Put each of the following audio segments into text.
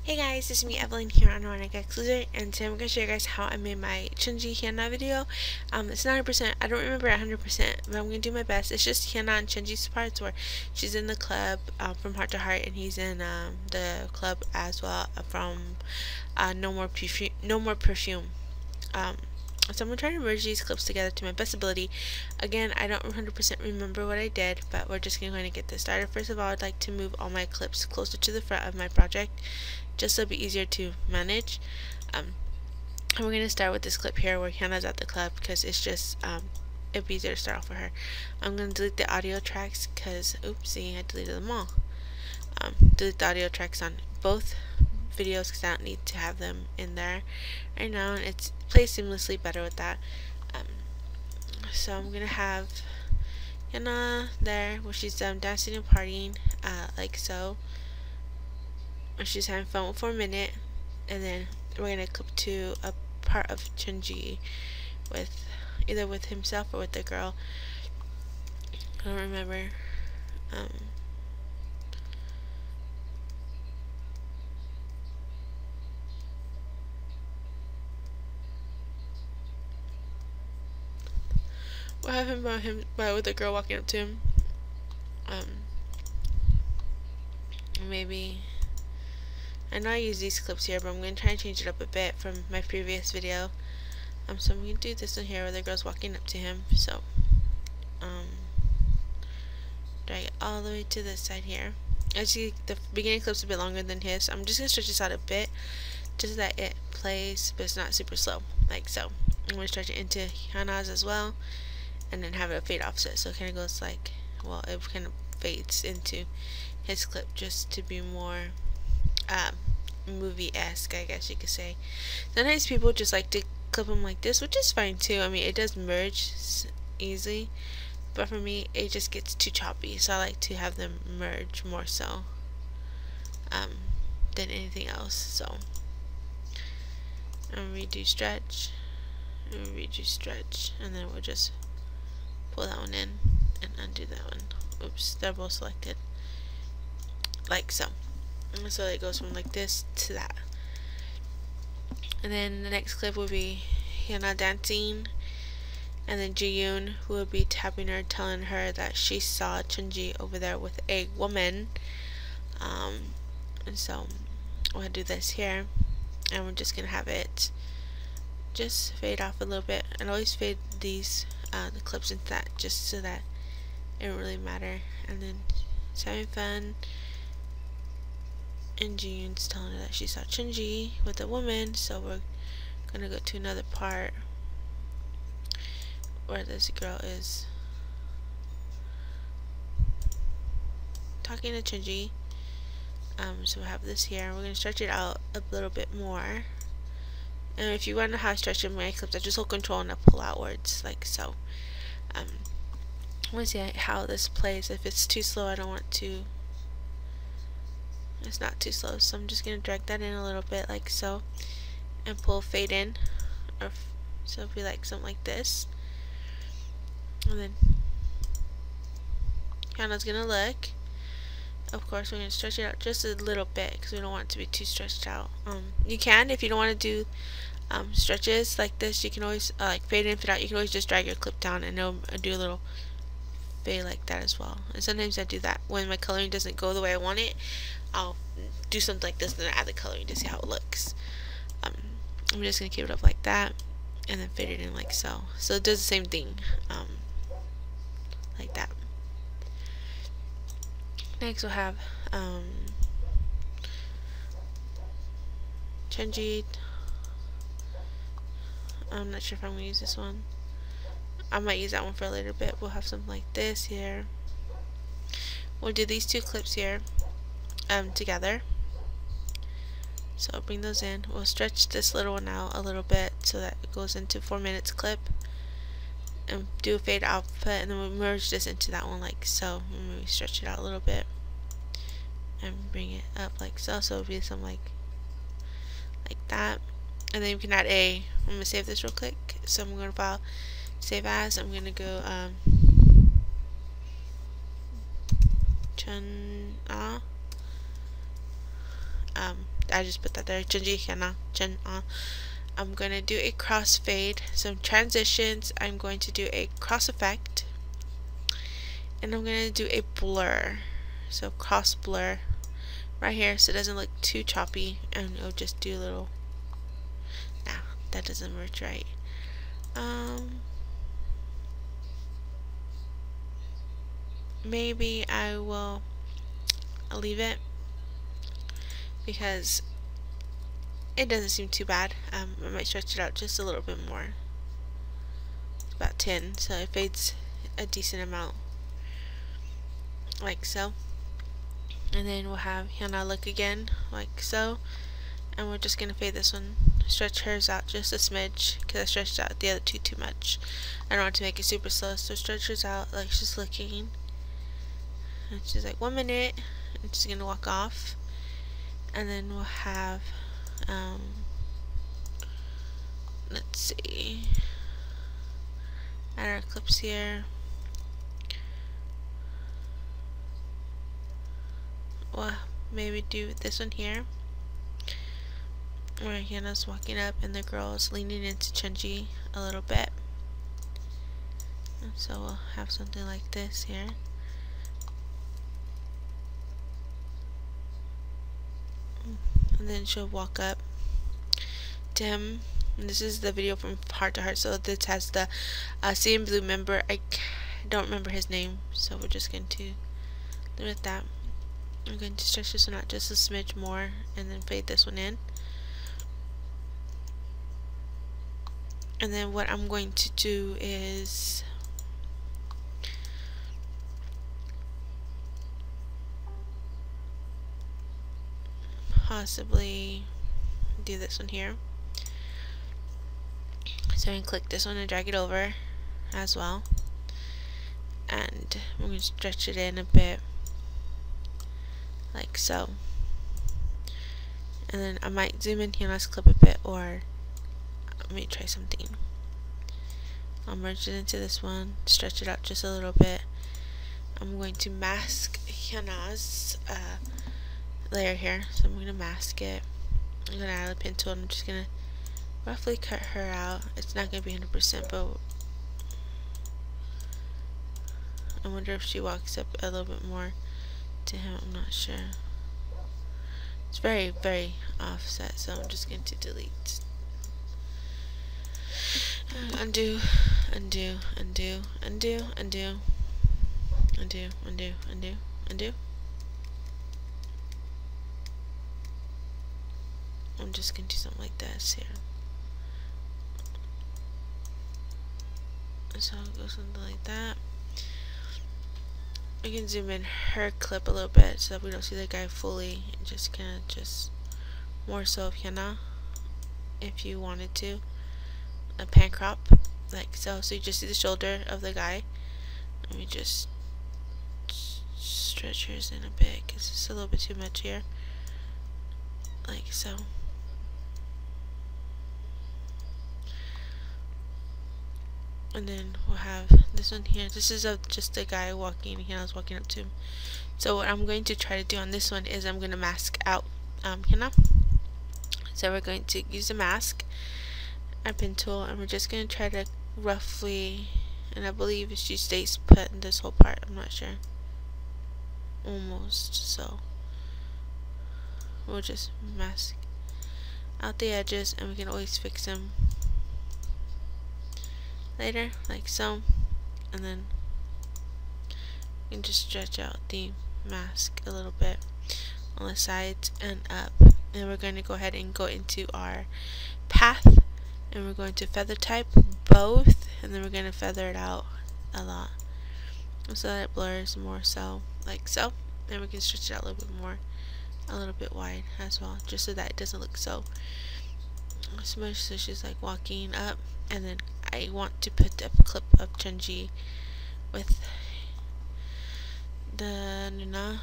Hey guys, it's me Evelyn here on HyunA FMV, and today I'm going to show you guys how I made my Chunji HyunA video. It's not 100%, I don't remember 100%, but I'm going to do my best. It's just HyunA and Chunji's parts where she's in the club from Heart to Heart, and he's in the club as well from No More Perfume. So I'm going to try to merge these clips together to my best ability. Again, I don't 100% remember what I did, but we're just going to get this started. First of all, I'd like to move all my clips closer to the front of my project, just so it'll be easier to manage. And we're going to start with this clip here where Hannah's at the club, because it's just, it'd be easier to start off with her. I'm going to delete the audio tracks because, oopsie, I deleted them all. Delete the audio tracks on both videos because I don't need to have them in there right now, and it plays seamlessly better with that. So I'm gonna have Hannah there where she's dancing and partying like so, where she's having fun for a minute, and then we're gonna clip to a part of Chunji with either with himself or with the girl. I don't remember. We'll have him with the girl walking up to him. Maybe, I know I use these clips here, but I'm going to try and change it up a bit from my previous video. So I'm going to do this one here where the girl's walking up to him. So, drag it all the way to this side here. As you see, the beginning clip's a bit longer than his. I'm just going to stretch this out a bit, just so that it plays, but it's not super slow, like so. I'm going to stretch it into Hana's as well, and then have it a fade offset, so it kind of goes like, well, it kind of fades into his clip just to be more movie-esque, I guess you could say. Sometimes people just like to clip them like this, which is fine too. I mean, it does merge easily, but for me it just gets too choppy, so I like to have them merge more so than anything else. So and redo stretch, and redo stretch, and then we'll just pull that one in and undo that one. Oops, they're both selected, like so. So it goes from like this to that. And then the next clip will be Hyuna dancing, and then Ji-yoon, who will be tapping her, telling her that she saw Chunji over there with a woman. And so we'll do this here, and we're just gonna have it just fade off a little bit, and always fade these the clips into that, just so that it don't really matter. And then she's having fun, and Ji-yoon's telling her that she saw Chunji with a woman. So we're gonna go to another part where this girl is talking to Chunji. So we'll have this here. We're gonna stretch it out a little bit more. And if you want to know how to stretch my clips, I just hold control and I pull outwards, like so. I want to see how this plays. If it's too slow, I don't want to. It's not too slow, so I'm just gonna drag that in a little bit, like so, and pull fade in, or so it'll be like something like this. And then Hannah's gonna look. Of course, we're gonna stretch it out just a little bit because we don't want it to be too stretched out. You can, if you don't want to do stretches like this, you can always like fade in, fade out. You can always just drag your clip down and it'll do a little fade like that as well. And sometimes I do that when my coloring doesn't go the way I want it. I'll do something like this and then add the coloring to see how it looks. I'm just gonna keep it up like that and then fade it in like so. So it does the same thing, like that. Next we'll have Chunji. I'm not sure if I'm gonna use this one. I might use that one for a later bit. We'll have something like this here. We'll do these two clips here together. So I'll bring those in. We'll stretch this little one out a little bit so that it goes into 4 minutes clip, and do a fade output, and then we'll merge this into that one like so. And maybe stretch it out a little bit and bring it up like so. So it'll be something like that. And then you can add I'm gonna save this real quick. So I'm gonna file, save as. I'm gonna go I just put that there. Chunji HyunA. I'm gonna do a crossfade, some transitions. I'm going to do a cross effect, and I'm gonna do a blur. So cross blur right here, so it doesn't look too choppy, and it'll just do a little. Nah, that doesn't merge right. Maybe I'll leave it because it doesn't seem too bad. I might stretch it out just a little bit more. It's about 10, so it fades a decent amount, like so. And then we'll have HyunA look again, like so. And we're just gonna fade this one, stretch hers out just a smidge, because I stretched out the other two too much. I don't want to make it super slow, so stretch hers out like she's looking. And she's like 1 minute, and she's gonna walk off. And then we'll have, let's see, add our clips here. Well, maybe do this one here, where HyunA's walking up and the girl is leaning into Chunji a little bit. And so we'll have something like this here. And then she'll walk up to him. And this is the video from Heart to Heart, so this has the CN Blue member. I don't remember his name, so we're just going to leave it at that. I'm going to stretch this one out just a smidge more, and then fade this one in. And then what I'm going to do is possibly do this one here. So I can click this one and drag it over as well. And I'm going to stretch it in a bit, like so. And then I might zoom in here, let's clip a bit, or let me try something. I'll merge it into this one, stretch it out just a little bit. I'm going to mask HyunA's layer here, so I'm going to mask it. I'm going to add a pen tool, and I'm just going to roughly cut her out. It's not going to be 100%, but I wonder if she walks up a little bit more to him. I'm not sure. It's very, very offset, so I'm just going to delete. Undo, undo, undo, undo, undo, undo, undo, undo, undo. I'm just going to do something like this here. So I'll go something like that. I can zoom in her clip a little bit so that we don't see the guy fully, and just kind of just more so of HyunA if you wanted to. A pan crop, like so. So you just see the shoulder of the guy. Let me just stretch hers in a bit because it's a little bit too much here, like so. And then we'll have this one here. This is just a guy walking. HyunA's walking up to him. So what I'm going to try to do on this one is I'm going to mask out HyunA. So we're going to use a mask, our pen tool, and we're just going to try to roughly, and I believe she stays put in this whole part. I'm not sure. Almost. So we'll just mask out the edges, and we can always fix them later, like so. And then you can just stretch out the mask a little bit on the sides and up. And we're going to go ahead and go into our path, and we're going to feather type both, and then we're going to feather it out a lot so that it blurs more, so like so. And we can stretch it out a little bit more, a little bit wide as well, just so that it doesn't look so smushed. So she's like walking up, and then I want to put a clip of Chunji with the Nuna.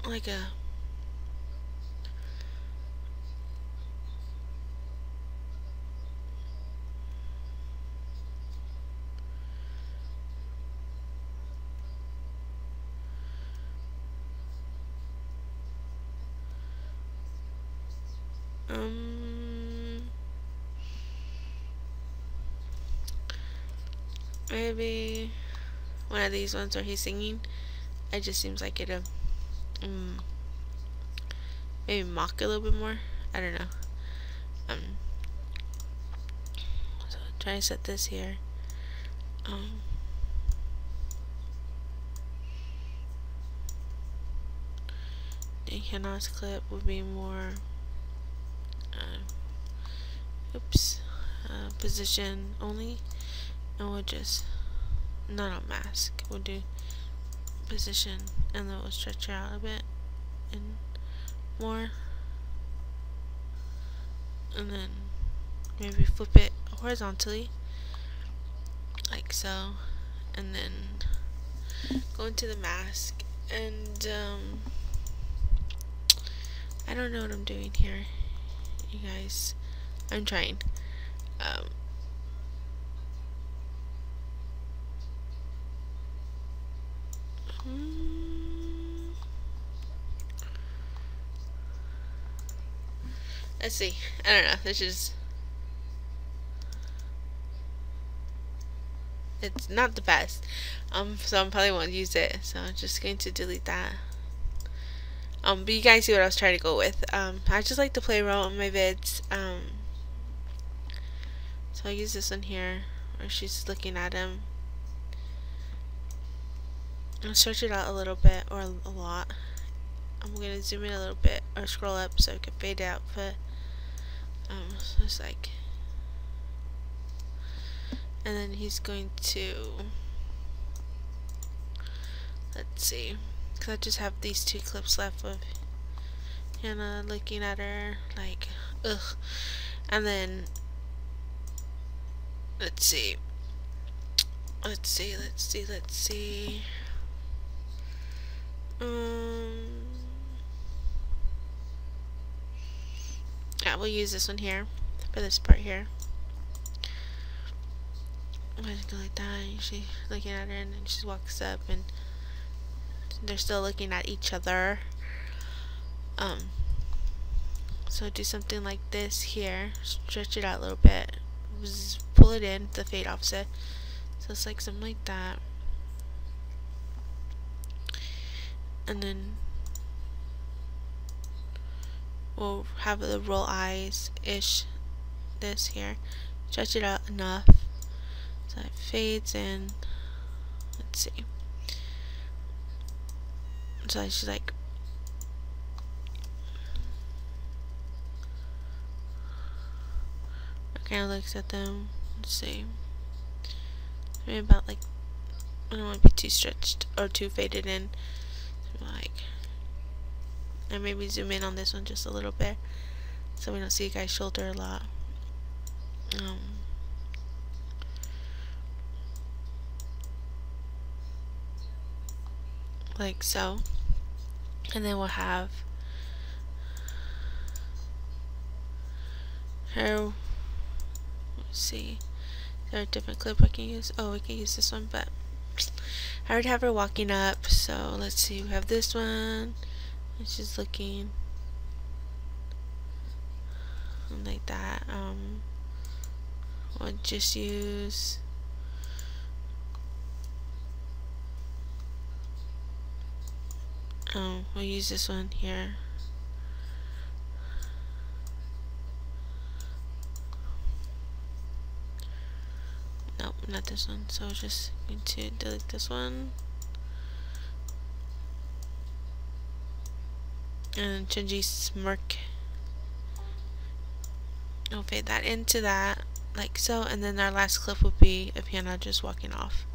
Like a Maybe one of these ones where he's singing. It just seems like it'll maybe mock a little bit more. I don't know. So try to set this here. The HyunA's clip would be more position only, and we'll just not on mask. We'll do position, and then we'll stretch it out a bit and more, and then maybe flip it horizontally like so, and then go into the mask. And I don't know what I'm doing here, you guys. I'm trying. Let's see. I don't know. This is. It's not the best. So I probably won't use it. So I'm just going to delete that. But you guys see what I was trying to go with. I just like to play around with my vids. So I'll use this one here, where she's looking at him. I'll stretch it out a little bit, or a lot. I'm gonna zoom in a little bit, or scroll up so it can fade out. But so it's like, and then he's going to, let's see, because I just have these two clips left of HyunA looking at her like ugh. And then let's see. Yeah, we'll use this one here for this part here. I'm gonna go like that, and she's looking at her, and then she walks up, and they're still looking at each other. So do something like this here, stretch it out a little bit, pull it in, the fade offset, so it's like something like that. And then we'll have the roll eyes ish, this here, stretch it out enough so it fades in. Let's see. So she's like, kind of looks at them. Let's see. Maybe about like, I don't want to be too stretched or too faded in. So like, and maybe zoom in on this one just a little bit so we don't see a guy's shoulder a lot. Like so. And then we'll have her. Let's see. Is there a different clip I can use? Oh, we can use this one, but I already have her walking up. So let's see. We have this one. And she's looking like that. We'll just use we'll use this one here. Nope, not this one. So we're just going to delete this one. And Chunji's smirk. I'll fade that into that, like so. And then our last clip would be of HyunA just walking off,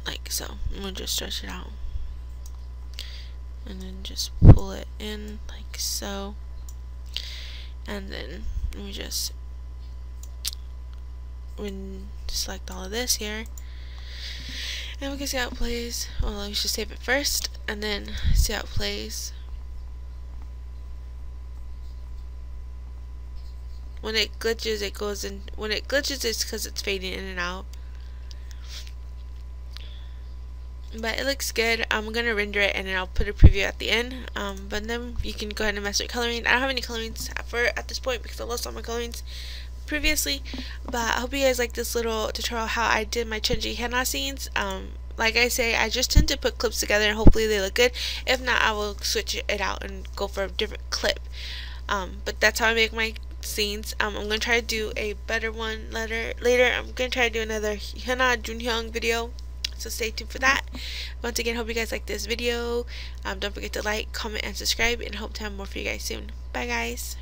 like so. And we'll just stretch it out, and then just pull it in like so. And then we just select all of this here, and we can see how it plays. Well, we should save it first and then see how it plays. When it glitches, it goes in. When it glitches, it's because it's fading in and out. but it looks good. I'm gonna render it and then I'll put a preview at the end. But then you can go ahead and mess with coloring. I don't have any colorings at this point because I lost all my colorings previously. But I hope you guys like this little tutorial how I did my Chunji HyunA scenes. Like I say, I just tend to put clips together and hopefully they look good. If not, I will switch it out and go for a different clip. But that's how I make my scenes. I'm gonna try to do a better one later. I'm gonna try to do another HyunA Junhyung video, so stay tuned for that. Once again, hope you guys like this video. Don't forget to like, comment, and subscribe, and hope to have more for you guys soon. Bye guys.